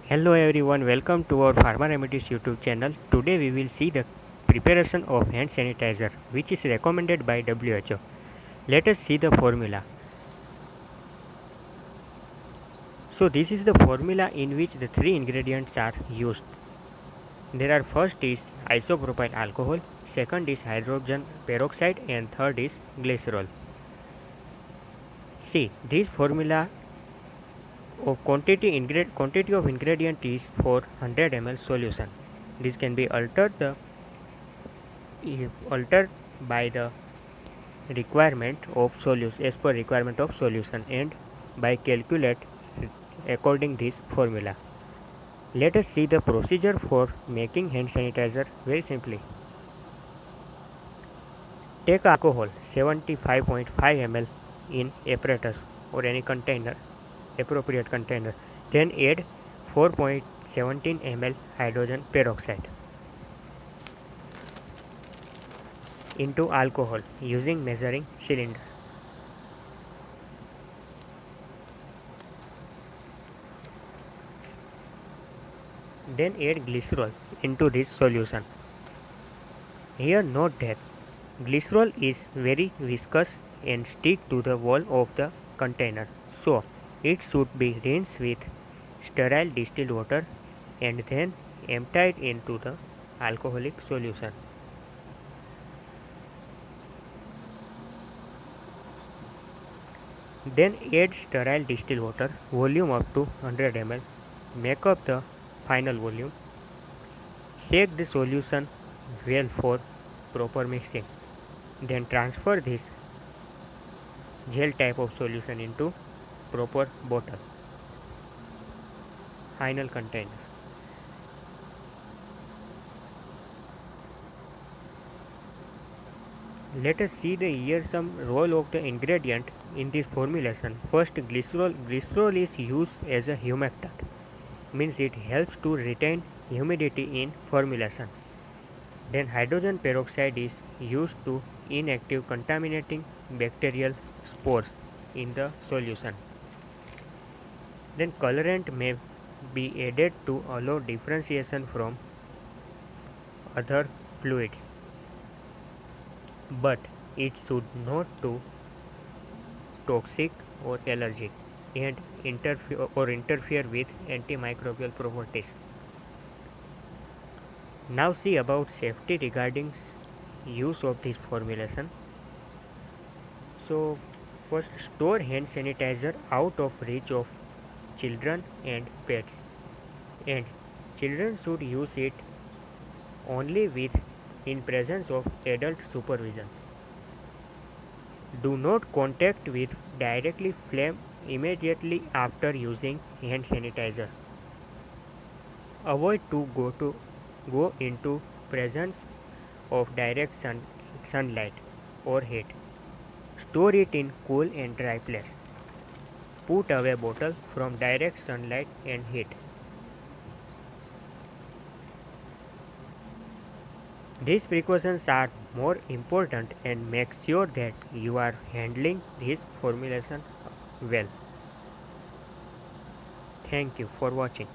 Hello everyone, welcome to our Pharma Remedies YouTube channel. Today we will see the preparation of hand sanitizer which is recommended by WHO. Let us see the formula. So this is the formula in which the three ingredients are used. There are first is isopropyl alcohol, second is hydrogen peroxide and third is glycerol. See, this formula of quantity of ingredient is for 100 ml solution. This can be altered by the requirement of solution as per requirement of solution and by calculate according this formula. Let us see the procedure for making hand sanitizer very simply. Take alcohol 75.5 ml in apparatus or any container, appropriate container. Then add 4.17 ml hydrogen peroxide into alcohol using measuring cylinder. Then add glycerol into this solution. Here note that glycerol is very viscous and stick to the wall of the container, so it should be rinsed with sterile distilled water and then emptied into the alcoholic solution. Then add sterile distilled water, volume up to 100 ml, make up the final volume. Shake the solution well for proper mixing. Then transfer this gel type of solution into proper bottle, final container. Let us see the here some role of the ingredient in this formulation. First, glycerol. Glycerol is used as a humectant, means it helps to retain humidity in formulation. Then hydrogen peroxide is used to inactive contaminating bacterial spores in the solution. Then colorant may be added to allow differentiation from other fluids, but it should not to toxic or allergic and interfere with antimicrobial properties. Now see about safety regarding use of this formulation. So first, store hand sanitizer out of reach of children and pets, and children should use it only with in presence of adult supervision. Do not contact with directly flame immediately after using hand sanitizer. Avoid to go into presence of direct sunlight or heat. Store it in cool and dry place. Put away bottle from direct sunlight and heat. These precautions are more important and make sure that you are handling this formulation well. Thank you for watching.